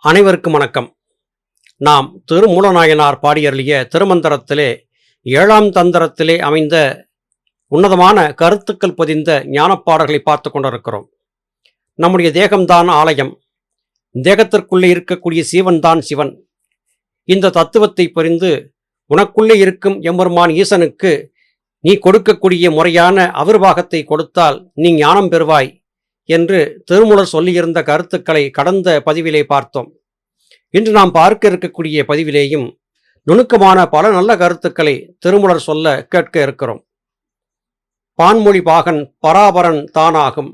அனைவருக்கும் வணக்கம். நாம் திருமூலநாயனார் பாடியருளிய திருமந்திரத்திலே 7ஆம் தந்திரத்திலே அமைந்த உன்னதமான கருத்துக்கள் பொதிந்த ஞானப்பாடல்களை பார்த்து கொண்டிருக்கிறோம். நம்முடைய தேகம்தான் ஆலயம், தேகத்திற்குள்ளே இருக்கக்கூடிய சீவன்தான் சிவன். இந்த தத்துவத்தை புரிந்து உனக்குள்ளே இருக்கும் எம்பெருமான் ஈசனுக்கு நீ கொடுக்கக்கூடிய முறையான அவிர்வாகத்தை கொடுத்தால் நீ ஞானம் பெறுவாய் என்று திருமூலர் சொல்லியிருந்த கருத்துக்களை கடந்த பதிவிலே பார்த்தோம். இன்று நாம் பார்க்க இருக்கக்கூடிய பதிவிலேயும் நுணுக்கமான பல நல்ல கருத்துக்களை திருமூலர் சொல்ல கேட்க இருக்கிறோம். பான்மொழி பாகன் பராபரன் தானாகும்,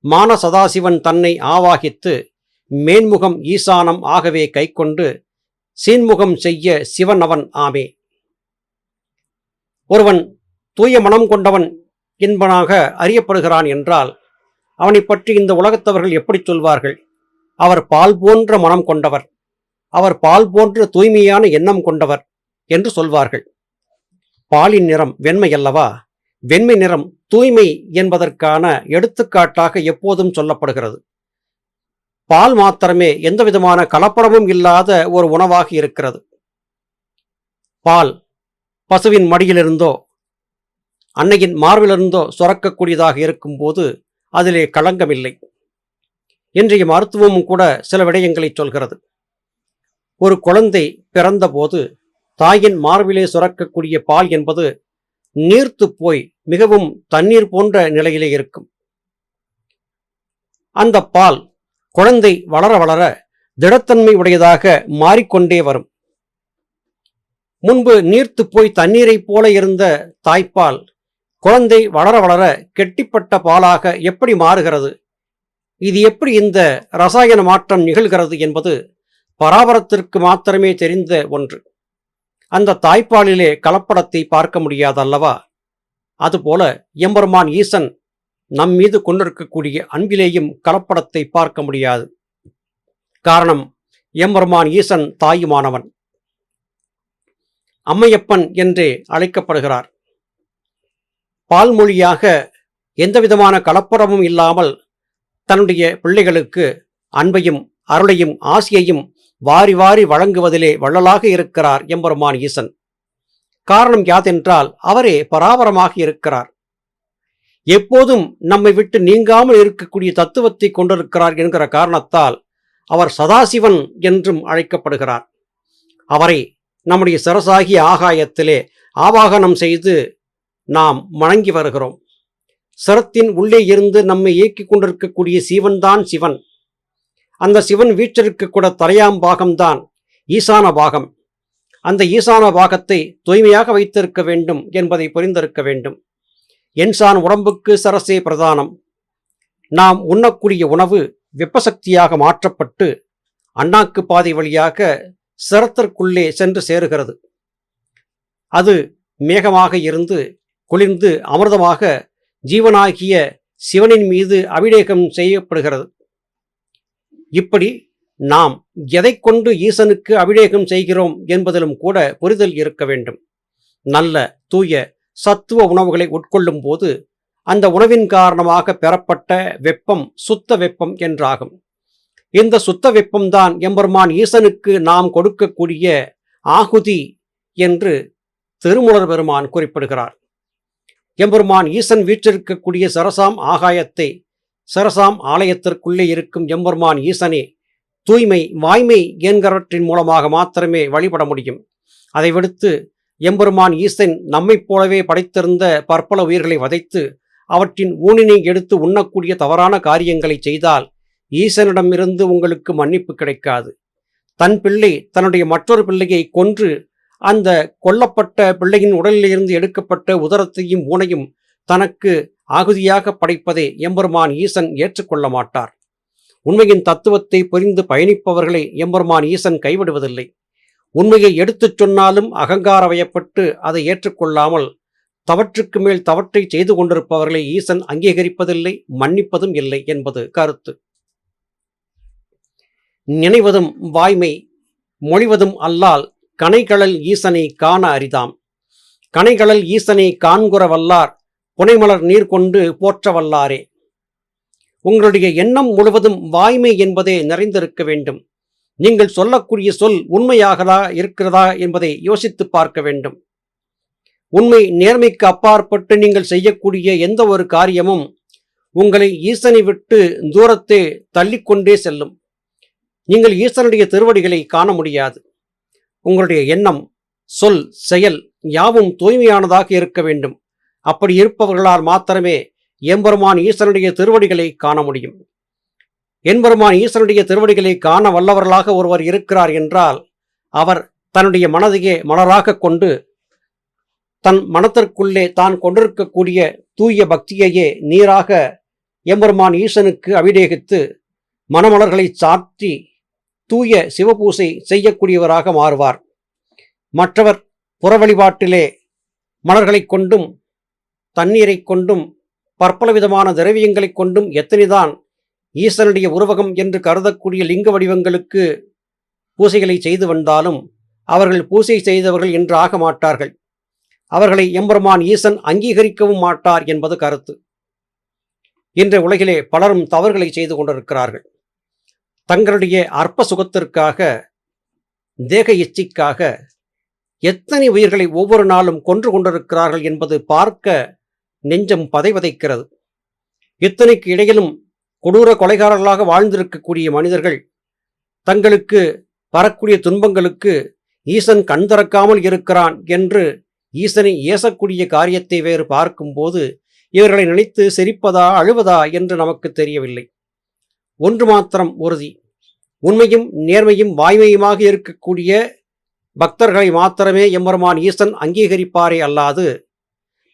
மான சதாசிவன் தன்னை ஆவாகித்து மேன்முகம் ஈசானம் ஆகவே கைக்கொண்டு சீன்முகம் செய்ய சிவன் அவன் ஆமே. ஒருவன் தூய மனம் கொண்டவன் என்பனாக அறியப்படுகிறான் என்றால் அவனை பற்றி இந்த உலகத்தவர்கள் எப்படி சொல்வார்கள்? அவர் பால் போன்ற மனம் கொண்டவர், அவர் பால் போன்ற தூய்மையான எண்ணம் கொண்டவர் என்று சொல்வார்கள். பாலின் நிறம் வெண்மை அல்லவா? வெண்மை நிறம் தூய்மை என்பதற்கான எடுத்துக்காட்டாக எப்போதும் சொல்லப்படுகிறது. பால் மாத்திரமே எந்தவிதமான கலப்படமும் இல்லாத ஒரு உணவாக இருக்கிறது. பால் பசுவின் மடியிலிருந்தோ அன்னையின் மார்பிலிருந்தோ சுரக்கக்கூடியதாக இருக்கும்போது அதிலே களங்கமில்லை. இன்றைய மருத்துவமும் கூட சில விடயங்களை சொல்கிறது. ஒரு குழந்தை பிறந்தபோது தாயின் மார்பிலே சுரக்கக்கூடிய பால் என்பது நீர்த்து போய் மிகவும் தண்ணீர் போன்ற நிலையிலே இருக்கும். அந்த பால் குழந்தை வளர வளர திடத்தன்மை உடையதாக மாறிக்கொண்டே வரும். முன்பு நீர்த்து போய் தண்ணீரை போல இருந்த தாய்ப்பால் குழந்தை வளர வளர கெட்டிப்பட்ட பாலாக எப்படி மாறுகிறது? இது எப்படி இந்த ரசாயன மாற்றம் நிகழ்கிறது என்பது பராபரத்திற்கு மாத்திரமே தெரிந்த ஒன்று. அந்த தாய்ப்பாலிலே கலப்படத்தை பார்க்க முடியாதல்லவா? அதுபோல எம்பெருமான் ஈசன் நம் மீது கொண்டிருக்கக்கூடிய அன்பிலேயும் கலப்படத்தை பார்க்க முடியாது. காரணம், எம்பெருமான் ஈசன் தாயுமானவன், அம்மையப்பன் என்றே அழைக்கப்படுகிறார். பால்மொழியாக எந்தவிதமான கலப்படமும் இல்லாமல் தன்னுடைய பிள்ளைகளுக்கு அன்பையும் அருளையும் ஆசியையும் வாரி வாரி வழங்குவதிலே வள்ளலாக இருக்கிறார் எம்பெருமான் ஈசன். காரணம் யாதென்றால் அவரே பராபரமாக இருக்கிறார். எப்போதும் நம்மை விட்டு நீங்காமல் இருக்கக்கூடிய தத்துவத்தை கொண்டிருக்கிறார் என்கிற காரணத்தால் அவர் சதாசிவன் என்றும் அழைக்கப்படுகிறார். அவரை நம்முடைய சிரசாகிய ஆகாயத்திலே ஆவாகனம் செய்து நாம் வணங்கி வருகிறோம். சிரத்தின் உள்ளே இருந்து நம்மை இயக்கிக் கொண்டிருக்கக்கூடிய சிவன்தான் சிவன். அந்த சிவன் வீற்றிருக்கக்கூட தலையாம் பாகம்தான் ஈசான பாகம். அந்த ஈசான பாகத்தை தூய்மையாக வைத்திருக்க வேண்டும் என்பதை புரிந்திருக்க வேண்டும். என்சான் உடம்புக்கு சரசே பிரதானம். நாம் உண்ணக்கூடிய உணவு வெப்பசக்தியாக மாற்றப்பட்டு அண்ணாக்கு பாதை வழியாக சிரத்திற்குள்ளே சென்று சேருகிறது. அது மேகமாக இருந்து குளிர்ந்து அமிர்தமாக ஜீவனாகிய சிவனின் மீது அபிஷேகம் செய்யப்படுகிறது. இப்படி நாம் எதை கொண்டு ஈசனுக்கு அபிஷேகம் செய்கிறோம் என்பதிலும் கூட புரிதல் இருக்க வேண்டும். நல்ல தூய சத்துவ உணவுகளை உட்கொள்ளும் போது அந்த உணவின் காரணமாக பெறப்பட்ட வெப்பம் சுத்த வெப்பம் என்றாகும். இந்த சுத்த வெப்பம்தான் எம்பெருமான் ஈசனுக்கு நாம் கொடுக்கக்கூடிய ஆகுதி என்று திருமூலர் பெருமான் குறிப்பிடுகிறார். எம்பெருமான் ஈசன் வீற்றிருக்கக்கூடிய சரசாம் ஆகாயத்தை, சரசாம் ஆலயத்திற்குள்ளே இருக்கும் எம்பெருமான் ஈசனே தூய்மை வாய்மை என்கிறவற்றின் மூலமாக மாத்திரமே வழிபட முடியும். அதை விடுத்து எம்பெருமான் ஈசன் நம்மைப் போலவே படைத்திருந்த பற்பல உயிர்களை வதைத்து அவற்றின் ஊனினை எடுத்து உண்ணக்கூடிய தவறான காரியங்களை செய்தால் ஈசனிடமிருந்து உங்களுக்கு மன்னிப்பு கிடைக்காது. தன் பிள்ளை தன்னுடைய மற்றொரு பிள்ளையை கொன்று அந்த கொல்லப்பட்ட பிள்ளையின் உடலிலிருந்து எடுக்கப்பட்ட உதரத்தையும் ஊனையும் தனக்கு ஆகுதியாக படைப்பதை எம்பெருமான் ஈசன் ஏற்றுக்கொள்ள மாட்டார். உண்மையின் தத்துவத்தை புரிந்து பயணிப்பவர்களை எம்பெருமான் ஈசன் கைவிடுவதில்லை. உண்மையை எடுத்துச் சொன்னாலும் அகங்கார வயப்பட்டு அதை ஏற்றுக்கொள்ளாமல் தவற்றுக்கு மேல் தவற்றை செய்து கொண்டிருப்பவர்களை ஈசன் அங்கீகரிப்பதில்லை, மன்னிப்பதும் இல்லை என்பது கருத்து. நினைவதும் வாய்மை மொழிவதும் அல்லால் கனைகழல் ஈசனை காண அரிதாம். கனைகழல் ஈசனை காண்குற வல்லார் புனைமலர் நீர் கொண்டு போற்ற வல்லாரே. உங்களுடைய எண்ணம் முழுவதும் வாய்மை என்பதே நிறைந்திருக்க வேண்டும். நீங்கள் சொல்லக்கூடிய சொல் உண்மையாகதா இருக்கிறதா என்பதை யோசித்து பார்க்க வேண்டும். உண்மை நேர்மைக்கு அப்பாற்பட்டு நீங்கள் செய்யக்கூடிய எந்த ஒரு காரியமும் உங்களை ஈசனை விட்டு தூரத்தே தள்ளிக்கொண்டே செல்லும். நீங்கள் ஈசனுடைய திருவடிகளை காண முடியாது. உங்களுடைய எண்ணம், சொல், செயல் யாவும் தூய்மையானதாக இருக்க வேண்டும். அப்படி இருப்பவர்களால் மாத்திரமே எம்பெருமான் ஈசனுடைய திருவடிகளை காண முடியும். எம்பெருமான் ஈசனுடைய திருவடிகளை காண வல்லவர்களாக ஒருவர் இருக்கிறார் என்றால் அவர் தன்னுடைய மனதையே மலராக கொண்டு தன் மனத்திற்குள்ளே தான் கொண்டிருக்கக்கூடிய தூய பக்தியையே நீராக எம்பெருமான் ஈசனுக்கு அபிடேகித்து மணமலர்களை சாற்றி தூய சிவபூசை செய்யக்கூடியவராக மாறுவார். மற்றவர் புற வழிபாட்டிலே மலர்களை கொண்டும் தண்ணீரை கொண்டும் பற்பல விதமான திரவியங்களை கொண்டும் எத்தனைதான் ஈசனுடைய உருவகம் என்று கருதக்கூடிய லிங்க வடிவங்களுக்கு பூசைகளை செய்து வந்தாலும் அவர்கள் பூசை செய்தவர்கள் என்று ஆக மாட்டார்கள். அவர்களை எம்பெருமான் ஈசன் அங்கீகரிக்கவும் மாட்டார் என்பது கருத்து. இன்றைய உலகிலே பலரும் தவறுகளை செய்து கொண்டிருக்கிறார்கள். தங்களுடைய அற்ப சுகத்திற்காக, தேக இச்சைக்காக எத்தனை உயிர்களை ஒவ்வொரு நாளும் கொன்று கொண்டிருக்கிறார்கள் என்பது பார்க்க நெஞ்சம் பதைவதைக்கிறது. இத்தனைக்கு இடையிலும் கொடூர கொலைகாரர்களாக வாழ்ந்திருக்கக்கூடிய மனிதர்கள் தங்களுக்கு வரக்கூடிய துன்பங்களுக்கு ஈசன் கண் திறக்காமல் இருக்கிறான் என்று ஈசனை ஏசக்கூடிய காரியத்தை வேறு பார்க்கும்போது இவர்களை நினைத்து சிரிப்பதா அழுவதா என்று நமக்கு தெரியவில்லை. ஒன்று மாத்திரம் உறுதி, உண்மையும் நேர்மையும் வாய்மையுமாக இருக்கக்கூடிய பக்தர்களை மாத்திரமே எம்பெருமான் ஈசன் அங்கீகரிப்பாரே அல்லாது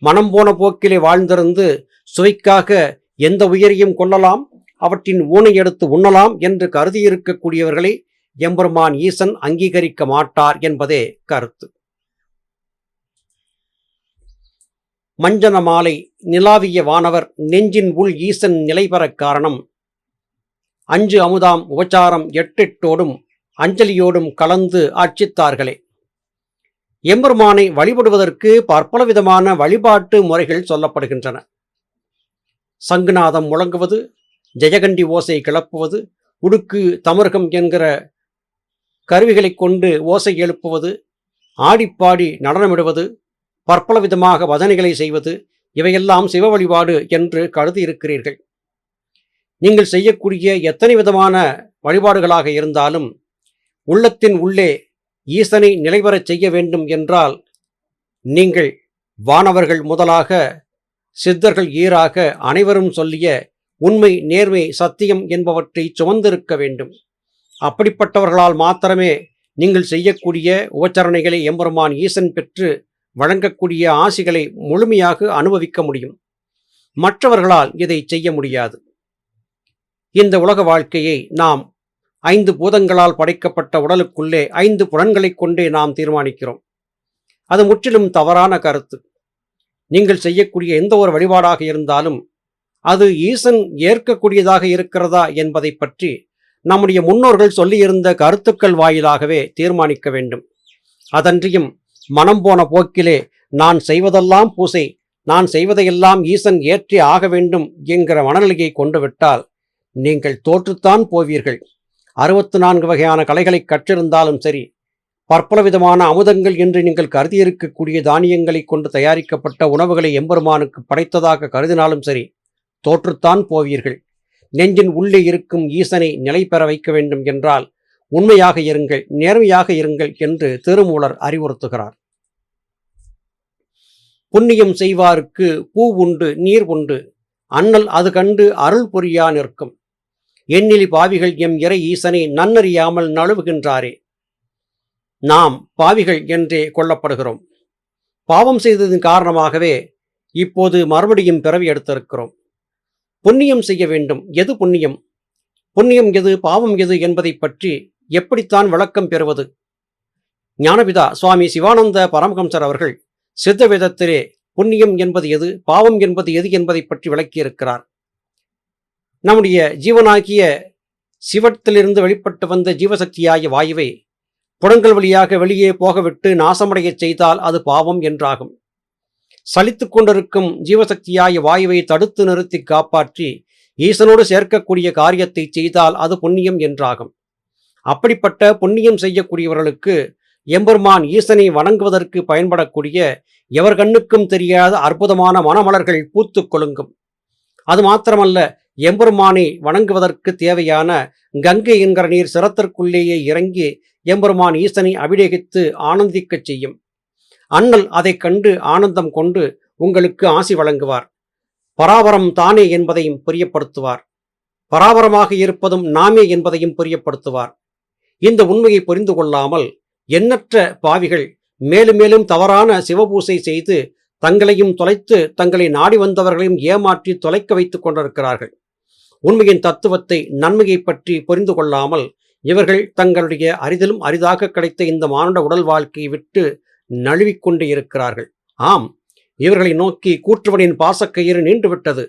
மனம் போன போக்கிலே வாழ்ந்திருந்து சுவைக்காக எந்த உயிரையும் கொள்ளலாம், அவற்றின் ஊனை எடுத்து உண்ணலாம் என்று கருதியிருக்கக்கூடியவர்களை எம்பெருமான் ஈசன் அங்கீகரிக்க மாட்டார் என்பதே கருத்து. மஞ்சன மாலை நிலாவிய வானவர் நெஞ்சின் உள் ஈசன் நிலைபெற காரணம் 5 அமுதாம் உபச்சாரம் 8 அஞ்சலியோடும் கலந்து அர்ச்சித்தார்களே. எம்பெருமானை வழிபடுவதற்கு பற்பல விதமான வழிபாட்டு முறைகள் சொல்லப்படுகின்றன. சங்குநாதம் முழங்குவது, ஜெயகண்டி ஓசை கிளப்புவது, உடுக்கு தமர்கம் என்கிற கருவிகளை கொண்டு ஓசை எழுப்புவது, ஆடிப்பாடி நடனமிடுவது, பற்பல விதமாக வதனைகளை செய்வது, இவையெல்லாம் சிவ வழிபாடு என்று கருதி இருக்கிறீர்கள். நீங்கள் செய்யக்கூடிய எத்தனை விதமான வழிபாடுகளாக இருந்தாலும் உள்ளத்தின் உள்ளே ஈசனை நிலைவரச் செய்ய வேண்டும் என்றால் நீங்கள் வானவர்கள் முதலாக சித்தர்கள் ஈராக அனைவரும் சொல்லிய உண்மை, நேர்மை, சத்தியம் என்பவற்றை சுமந்திருக்க வேண்டும். அப்படிப்பட்டவர்களால் மாத்திரமே நீங்கள் செய்யக்கூடிய உபச்சரணைகளை எம்பெருமான் ஈசன் பெற்று வழங்கக்கூடிய ஆசிகளை முழுமையாக அனுபவிக்க முடியும். மற்றவர்களால் இதை செய்ய முடியாது. இந்த உலக வாழ்க்கையை நாம் 5 பூதங்களால் படைக்கப்பட்ட உடலுக்குள்ளே 5 புலன்களை கொண்டே நாம் தீர்மானிக்கிறோம். அது முற்றிலும் தவறான கருத்து. நீங்கள் செய்யக்கூடிய எந்த ஒரு வழிபாடாக இருந்தாலும் அது ஈசன் ஏற்கக்கூடியதாக இருக்கிறதா என்பதை பற்றி நம்முடைய முன்னோர்கள் சொல்லியிருந்த கருத்துக்கள் வாயிலாகவே தீர்மானிக்க வேண்டும். அதன்றியும் மனம் போன போக்கிலே நான் செய்வதெல்லாம் பூசை, நான் செய்வதையெல்லாம் ஈசன் ஏற்றி ஆக வேண்டும் என்கிற மனநிலையை கொண்டு விட்டால் நீங்கள் தோற்றுத்தான் போவீர்கள். 64 வகையான கலைகளை கற்றிருந்தாலும் சரி, பற்பல விதமான அமுதங்கள் என்று நீங்கள் கருதியிருக்கக்கூடிய தானியங்களை கொண்டு தயாரிக்கப்பட்ட உணவுகளை எம்பெருமானுக்கு படைத்ததாக கருதினாலும் சரி, தோற்றுத்தான் போவீர்கள். நெஞ்சின் உள்ளே இருக்கும் ஈசனை நிலை பெற வைக்க வேண்டும் என்றால் உண்மையாக இருங்கள், நேர்மையாக இருங்கள் என்று திருமூலர் அறிவுறுத்துகிறார். புண்ணியம் செய்வாருக்கு பூ உண்டு, நீர் உண்டு, அண்ணல் அது கண்டு அருள் புரியா நிற்கும். எண்ணிலி பாவிகள் எம் இறை ஈசனை நன்னறியாமல் நழுவுகின்றாரே. நாம் பாவிகள் என்றே கொள்ளப்படுகிறோம். பாவம் செய்ததன் காரணமாகவே இப்போது மறுபடியும் பிறவி எடுத்திருக்கிறோம். புண்ணியம் செய்ய வேண்டும். எது புண்ணியம், புண்ணியம் எது, பாவம் எது என்பதை பற்றி எப்படித்தான் விளக்கம் பெறுவது? ஞானபிதா சுவாமி சிவானந்த பரமஹம்சர் அவர்கள் சித்த வேதத்திலே புண்ணியம் என்பது எது, பாவம் என்பது எது என்பதை பற்றி விளக்கியிருக்கிறார். நம்முடைய ஜீவனாகிய சிவத்திலிருந்து வெளிப்பட்டு வந்த ஜீவசக்தியாகிய வாயுவை புலன்கள் வழியாக வெளியே போகவிட்டு நாசமடைய செய்தால் அது பாவம் என்றாகும். சலித்து கொண்டிருக்கும் ஜீவசக்தியாகிய வாயுவை தடுத்து நிறுத்தி காப்பாற்றி ஈசனோடு சேர்க்கக்கூடிய காரியத்தை செய்தால் அது புண்ணியம் என்றாகும். அப்படிப்பட்ட புண்ணியம் செய்யக்கூடியவர்களுக்கு எம்பெருமான் ஈசனை வணங்குவதற்கு பயன்படக்கூடிய எவர் கண்ணுக்கும் தெரியாத அற்புதமான மணமலர்கள் பூத்துக் கொலுங்கும். அது மாத்திரமல்ல, எம்பெருமானை வணங்குவதற்கு தேவையான கங்கை என்கிற நீர் சிரத்திற்குள்ளேயே இறங்கி எம்பெருமான் ஈசனை அபிஷேகித்து ஆனந்திக்கச் செய்யும். அண்ணல் அதைக் கண்டு ஆனந்தம் கொண்டு உங்களுக்கு ஆசி வழங்குவார். பராபரம் தானே என்பதையும் புரியப்படுத்துவார். பராபரமாக இருப்பதும் நாமே என்பதையும் புரியப்படுத்துவார். இந்த உண்மையை புரிந்து கொள்ளாமல் எண்ணற்ற பாவிகள் மேலும் மேலும் தவறான சிவபூசை செய்து தங்களையும் தொலைத்து தங்களை நாடி வந்தவர்களையும் ஏமாற்றி தொலைக்க வைத்துக் கொண்டிருக்கிறார்கள். உண்மையின் தத்துவத்தை, நன்மையை பற்றி புரிந்து கொள்ளாமல் இவர்கள் தங்களுடைய அரிதிலும் அரிதாக கிடைத்த இந்த மானுட உடல் வாழ்க்கையை விட்டு நழுவிக்கொண்டு இருக்கிறார்கள். ஆம், இவர்களை நோக்கி கூற்றுவனின் பாசக்கயிறு நீண்டுவிட்டது.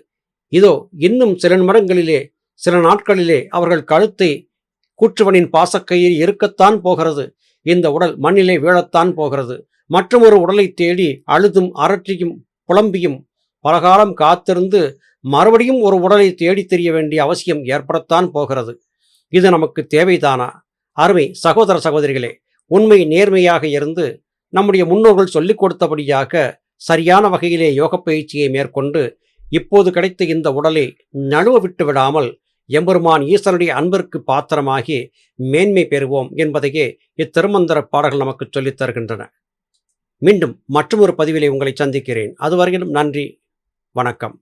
இதோ இன்னும் சில நிமிடங்களிலே, சில நாட்களிலே அவர்கள் கழுத்தை கூற்றுவனின் பாசக்கயிறு இருக்கத்தான் போகிறது. இந்த உடல் மண்ணிலே வீழத்தான் போகிறது. மற்றொரு உடலை தேடி அழுதும் அரற்றியும் புலம்பியும் பலகாலம் காத்திருந்து மறுபடியும் ஒரு உடலை தேடி தெரிய வேண்டிய அவசியம் ஏற்படத்தான் போகிறது. இது நமக்கு தேவைதானா? அருமை சகோதர சகோதரிகளே, உண்மை நேர்மையாக இருந்து நம்முடைய முன்னோர்கள் சொல்லிக் கொடுத்தபடியாக சரியான வகையிலே யோக பயிற்சியை மேற்கொண்டு இப்போது கிடைத்த இந்த உடலை நழுவ விட்டு விடாமல் எம்பெருமான் ஈசனுடைய அன்பிற்கு பாத்திரமாகி மேன்மை பெறுவோம் என்பதையே இத்திருமந்திர பாடல்கள் நமக்கு சொல்லித் தருகின்றன. மீண்டும் மற்றொரு பதிவிலே உங்களை சந்திக்கிறேன். அதுவரையிலும் நன்றி, வணக்கம்.